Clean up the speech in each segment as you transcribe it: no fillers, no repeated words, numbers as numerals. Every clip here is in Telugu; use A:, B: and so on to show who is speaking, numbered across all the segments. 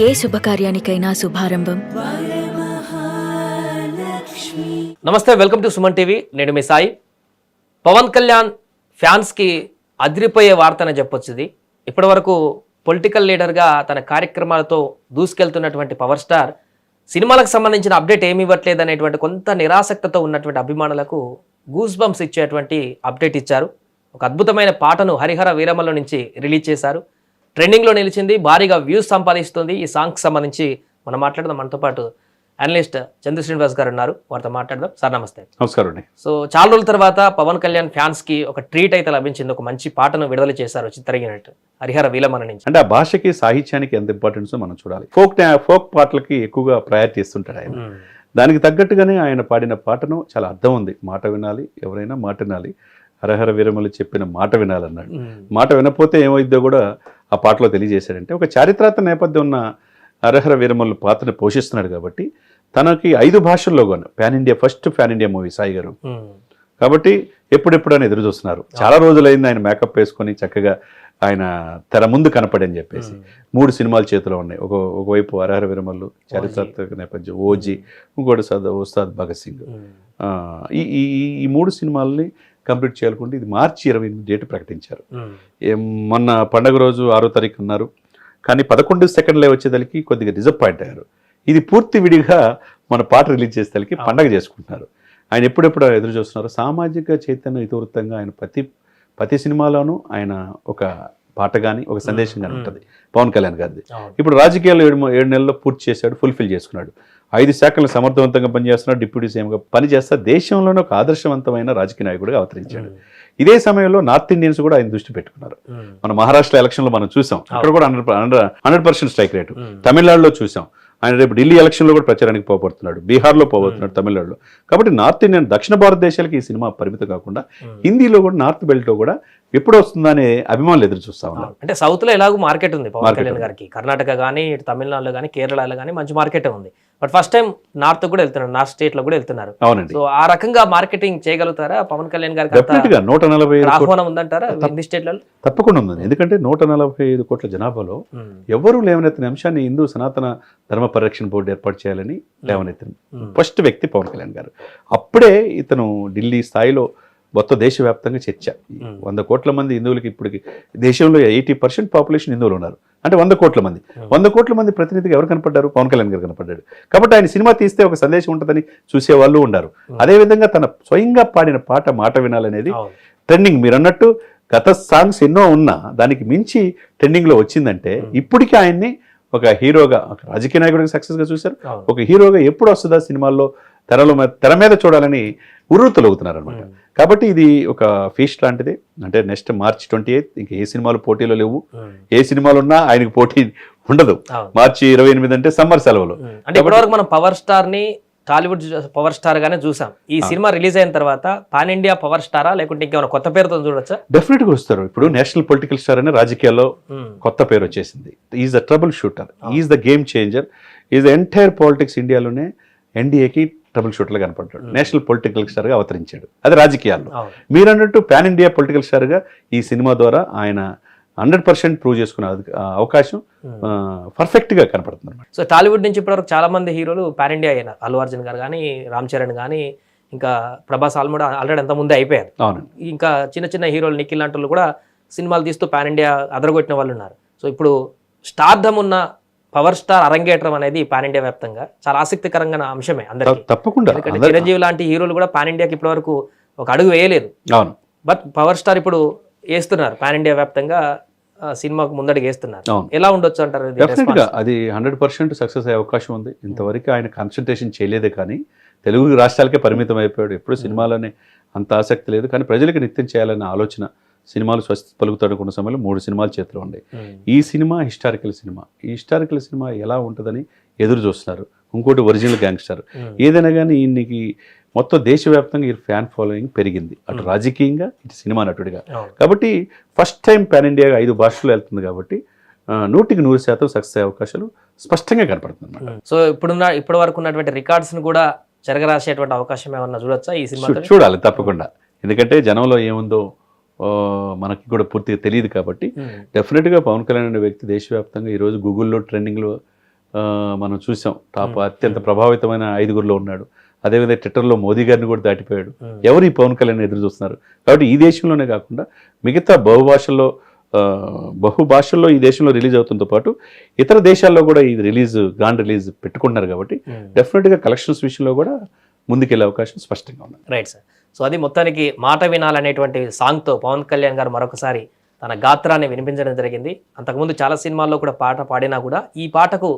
A: ఏ శుభకార్యానికైనా శుభారంభం.
B: నమస్తే, వెల్కమ్ టు సుమన్ టీవీ. నేను మీ సాయి. పవన్ కళ్యాణ్ ఫ్యాన్స్కి అదిరిపోయే వార్తనే చెప్పొచ్చు ఇది. ఇప్పటి వరకు పొలిటికల్ లీడర్గా తన కార్యక్రమాలతో దూసుకెళ్తున్నటువంటి పవర్ స్టార్ సినిమాలకు సంబంధించిన అప్డేట్ ఏమి ఇవ్వట్లేదు అనేటువంటి కొంత నిరాసక్తతో ఉన్నటువంటి అభిమానులకు గూస్ బంప్స్ ఇచ్చేటువంటి అప్డేట్ ఇచ్చారు. ఒక అద్భుతమైన పాటను హరిహర వీరమల నుంచి రిలీజ్ చేశారు. ట్రెండింగ్లో నిలిచింది, భారీగా వ్యూస్ సంపాదిస్తుంది. ఈ సాంగ్కి సంబంధించి మనం మాట్లాడదాం. మనతో పాటు అనలిస్ట్ చంద్ర శ్రీనివాస్ గారు ఉన్నారు, వారితో మాట్లాడదాం. సార్ నమస్తే.
C: నమస్కారం అండి.
B: సో చాలా రోజుల తర్వాత పవన్ కళ్యాణ్ ఫ్యాన్స్కి ఒక ట్రీట్ అయితే లభించింది. ఒక మంచి పాటను విడుదల చేశారు చిత్రగినట్టు హరిహర వీరమల నుంచి.
C: అంటే ఆ భాషకి సాహిత్యానికి ఎంత ఇంపార్టెన్స్ మనం చూడాలి. ఫోక్ పాటలకి ఎక్కువగా ప్రయారిటీ ఇస్తుంటాడు ఆయన. దానికి తగ్గట్టుగానే ఆయన పాడిన పాటను చాలా అర్థం ఉంది. మాట వినాలి, ఎవరైనా మాట వినాలి. హరహర వీరమలు చెప్పిన మాట వినాలన్నాడు. మాట వినపోతే ఏమైద్దో కూడా ఆ పాటలో తెలియజేశాడంటే ఒక చారిత్రాత్మక నేపథ్యం ఉన్న హరహర వీరమల్లు పాత్రను పోషిస్తున్నాడు కాబట్టి తనకి 5 భాషల్లో కూడా first pan India movie Sai గారు కాబట్టి ఎప్పుడెప్పుడు అని ఎదురు చూస్తున్నారు. చాలా రోజులైంది ఆయన మేకప్ వేసుకొని చక్కగా ఆయన తెర ముందు కనపడని చెప్పేసి 3 సినిమాలు చేతిలో ఉన్నాయి. ఒకవైపు హరహర వీరమల్లు చారిత్రాత్మక నేపథ్యం, ఓజీ, ఇంకోటి ఉస్తాద్ భగత్ సింగ్. ఈ 3 సినిమాలని కంప్లీట్ చేయాలనుకుంటే ఇది మార్చి 28 డేట్ ప్రకటించారు. మొన్న పండగ రోజు 6వ తారీఖు అన్నారు, కానీ 11 సెకండ్లే వచ్చేదానికి కొద్దిగా డిసప్పాయింట్ అయ్యారు. ఇది పూర్తి విడిగా మన పాట రిలీజ్ చేసేదానికి పండగ చేసుకుంటున్నారు. ఆయన ఎప్పుడెప్పుడు ఎదురు చూస్తున్నారు. సామాజిక చైతన్యం ఇతివృత్తంగా ఆయన ప్రతి సినిమాలోనూ ఆయన ఒక పాట కానీ ఒక సందేశం కానీ ఉంటుంది పవన్ కళ్యాణ్ గారిది. ఇప్పుడు రాజకీయాల్లో 7 నెలల్లో పూర్తి చేశాడు, ఫుల్ఫిల్ చేసుకున్నాడు. 5 శాఖలను సమర్థవంతంగా పనిచేస్తున్నాడు, డిప్యూటీ సీఎంగా పనిచేస్తా దేశంలోనే ఒక ఆదర్శవంతమైన రాజకీయ నాయకుడిగా అవతరించాడు. ఇదే సమయంలో నార్త్ ఇండియన్స్ కూడా ఆయన దృష్టి పెట్టుకున్నారు. మన మహారాష్ట్ర ఎలక్షన్లో మనం చూసాం, అక్కడ కూడా 100% స్ట్రైక్ రేటు. తమిళనాడులో చూసాం. ఆయన రేపు ఢిల్లీ ఎలక్షన్లో కూడా ప్రచారానికి పోబడుతున్నాడు, బీహార్లో పోబోతున్నాడు, తమిళనాడులో. కాబట్టి నార్త్ ఇండియన్ దక్షిణ భారతదేశాలకి ఈ సినిమా పరిమితం కాకుండా హిందీలో కూడా నార్త్ బెల్ట్లో కూడా ఎప్పుడు వస్తుందనే అభిమానులు ఎదురు చూస్తా ఉన్నారు.
B: అంటే సౌత్ లో ఎలాగో మార్కెట్ ఉంది పవన్ కళ్యాణ్ గారికి. కర్ణాటక కానీ, తమిళనాడులో కానీ, కేరళలో కానీ మంచి మార్కెట్ ఉంది. బట్ ఫస్ట్ టైం నార్త్ కూడా వెళ్తున్నారు, నార్త్ స్టేట్ లో కూడా వెళ్తున్నారు.
C: అవునండి.
B: సో ఆ రకంగా మార్కెటింగ్ చేయగలుగుతారా పవన్ కళ్యాణ్ గారికి?
C: 145
B: ఆహ్వానం ఉందంటారా హిందీ స్టేట్లలో?
C: తప్పకుండా ఉంది. ఎందుకంటే 145 కోట్ల జనాభాలో ఎవరూ లేవనెత్తిన అంశాన్ని హిందూ సనాతన ధర్మ పరిరక్షణ బోర్డు ఏర్పాటు చేయాలని లేవనెత్తిన ఫస్ట్ వ్యక్తి పవన్ కళ్యాణ్ గారు. అప్పుడే ఇతను ఢిల్లీ స్థాయిలో మొత్తం దేశవ్యాప్తంగా చర్చ. 100 కోట్ల మంది హిందువులకి ఇప్పటికి దేశంలో 80% పాపులేషన్ హిందువులు ఉన్నారు. అంటే 100 కోట్ల మంది 100 కోట్ల మంది ప్రతినిధిగా ఎవరు కనపడ్డారు? పవన్ కళ్యాణ్ గారు కనపడ్డాడు. కాబట్టి ఆయన సినిమా తీస్తే ఒక సందేశం ఉంటుందని చూసేవాళ్ళు ఉన్నారు. అదేవిధంగా తన స్వయంగా పాడిన పాట మాట వినాలనేది ట్రెండింగ్. మీరు అన్నట్టు గత సాంగ్స్ ఎన్నో ఉన్నా దానికి మించి ట్రెండింగ్లో వచ్చిందంటే ఇప్పటికీ ఆయన్ని ఒక హీరోగా, ఒక రాజకీయ నాయకుడికి సక్సెస్గా చూశారు. ఒక హీరోగా ఎప్పుడు వస్తుందా సినిమాల్లో తెర మీద చూడాలని ఉర్రూతలవుతున్నారు అనమాట. కాబట్టి ఇది ఒక ఫీస్ట్ లాంటిది. అంటే నెక్స్ట్ మార్చి 28 ఇంకా ఏ సినిమాలు పోటీలో లేవు. ఏ సినిమాలు ఉన్నా ఆయనకు పోటీ ఉండదు. మార్చి 28 అంటే సమ్మర్ సెలవులు.
B: అంటే ఇప్పటివరకు మనం పవర్ స్టార్ ని టాలీవుడ్ పవర్ స్టార్ గానే చూసాం. ఈ సినిమా రిలీజ్ అయిన తర్వాత పాన్ ఇండియా పవర్ స్టారా లేకుంటే ఇంకేమైనా కొత్త పేరుతో చూడొచ్చా?
C: డెఫినెట్ గా వస్తారు. ఇప్పుడు నేషనల్ పొలిటికల్ స్టార్ అనే రాజకీయాల్లో కొత్త పేరు వచ్చేసింది. Is the trouble shooter, is the game changer, is the entire politics ఇండియాలోనే ఎన్డీఏకి ట్రబుల్ షూటర్గా కనపడ్డాడు. నేషనల్ పొలిటికల్ స్టార్గా అవతరించాడు. అది రాజకీయాల్లో. మీరు అన్నట్టు పాన్ ఇండియా పొలిటికల్ స్టార్గా ఈ సినిమా ద్వారా ఆయన 100% ప్రూవ్ చేసుకునే అవకాశం పర్ఫెక్ట్గా కనపడుతుంది.
B: సో టాలీవుడ్ నుంచి ఇప్పటివరకు చాలా మంది హీరోలు పాన్ ఇండియా అయినారు. అల్లు అర్జున్ గారు కానీ, రామ్ చరణ్ కానీ, ఇంకా ప్రభాస్ ఆల్రెడీ అంత ముందే అయిపోయారు.
C: అవునండి.
B: ఇంకా చిన్న చిన్న హీరోలు నిఖిల్ లాంటి కూడా సినిమాలు తీస్తూ పాన్ ఇండియా అదరగొట్టిన వాళ్ళు ఉన్నారు. సో ఇప్పుడు స్టార్డమ్ ఉన్న పవర్ స్టార్ అరంగేట్రం అనేది పాన్ ఇండియా వ్యాప్తంగా చాలా ఆసక్తికరంగా అంశమే అందరికీ.
C: తప్పకుండా.
B: ఎందుకంటే చిరంజీవి లాంటి హీరోలు కూడా పాన్ ఇండియాకి ఇప్పటి వరకు ఒక అడుగు వేయలేదు.
C: అవును.
B: బట్ పవర్ స్టార్ ఇప్పుడు వేస్తున్నారు, పాన్ ఇండియా వ్యాప్తంగా సినిమాకు ముందడుగు వేస్తున్నారు. ఎలా ఉండొచ్చు అంటారు?
C: డెఫినెట్ గా అది 100% సక్సెస్ అయ్యే అవకాశం ఉంది. ఇంతవరకు ఆయన కాన్సన్ట్రేషన్ చేయలేదే కానీ తెలుగు రాష్ట్రాలకే పరిమితం అయిపోయాడు. ఎప్పుడు సినిమాలోనే అంత ఆసక్తి లేదు. కానీ ప్రజలకు నిత్యం చేయాలనే ఆలోచన, సినిమాలు స్వస్తి పలుకుతాడుకున్న సమయంలో 3 సినిమాలు చేతిలో ఉన్నాయి. ఈ సినిమా హిస్టారికల్ సినిమా. ఈ హిస్టారికల్ సినిమా ఎలా ఉంటుందని ఎదురు చూస్తున్నారు. ఇంకోటి ఒరిజినల్ గ్యాంగ్స్టర్. ఏదైనా కానీ ఈయనకి మొత్తం దేశవ్యాప్తంగా ఈ ఫ్యాన్ ఫాలోయింగ్ పెరిగింది, అటు రాజకీయంగా ఇటు సినిమా నటుడిగా. కాబట్టి ఫస్ట్ టైం పాన్ ఇండియాగా 5 భాషల్లో వెళ్తుంది కాబట్టి 100% సక్సెస్ అయ్యే అవకాశాలు స్పష్టంగా కనపడుతుంది అన్నమాట.
B: సో ఇప్పటి వరకు ఉన్నటువంటి రికార్డ్స్ ను కూడా చెరగరాసేటువంటి అవకాశం ఏమన్నా చూడొచ్చా ఈ సినిమా?
C: చూడాలి తప్పకుండా. ఎందుకంటే జనంలో ఏముందో మనకి కూడా పూర్తిగా తెలియదు కాబట్టి డెఫినెట్గా పవన్ కళ్యాణ్ అనే వ్యక్తి దేశవ్యాప్తంగా ఈరోజు గూగుల్లో ట్రెండింగ్లో మనం చూసాం. టాప్ అత్యంత ప్రభావితమైన 5గురిలో ఉన్నాడు. అదేవిధంగా ట్విట్టర్లో మోదీ గారిని కూడా దాటిపోయాడు. ఎవరు ఈ పవన్ కళ్యాణ్ ఎదురు చూస్తున్నారు? కాబట్టి ఈ దేశంలోనే కాకుండా మిగతా బహుభాషల్లో ఈ దేశంలో రిలీజ్ అవుతుందో పాటు ఇతర దేశాల్లో కూడా ఈ గ్రాండ్ రిలీజ్ పెట్టుకుంటున్నారు. కాబట్టి డెఫినెట్గా కలెక్షన్స్ విషయంలో కూడా ముందుకెళ్ళే అవకాశం స్పష్టంగా ఉంది.
B: Right sir. సో అది మొత్తానికి మాట వినాలనేటువంటి సాంగ్తో పవన్ కళ్యాణ్ గారు మరొకసారి తన గాత్రాన్ని వినిపించడం జరిగింది. అంతకుముందు చాలా సినిమాల్లో కూడా పాట పాడినా కూడా ఈ పాటకు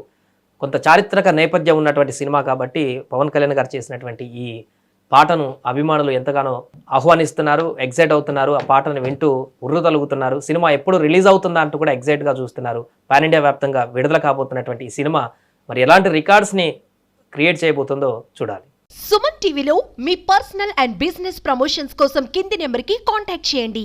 B: కొంత చారిత్రక నేపథ్యం ఉన్నటువంటి సినిమా కాబట్టి పవన్ కళ్యాణ్ గారు చేసినటువంటి ఈ పాటను అభిమానులు ఎంతగానో ఆహ్వానిస్తున్నారు, ఎగ్జైట్ అవుతున్నారు. ఆ పాటను వింటూ ఉర్రుతలుగుతున్నారు. సినిమా ఎప్పుడు రిలీజ్ అవుతుందా అంటూ కూడా ఎగ్జైట్గా చూస్తున్నారు. పాన్ ఇండియా వ్యాప్తంగా విడుదల కాబోతున్నటువంటి ఈ సినిమా మరి ఎలాంటి రికార్డ్స్ని క్రియేట్ చేయబోతుందో చూడాలి.
D: సుమన్ టీవీలో మీ పర్సనల్ అండ్ బిజినెస్ ప్రమోషన్స్ కోసం కింది నెంబర్కి కాంటాక్ట్ చేయండి.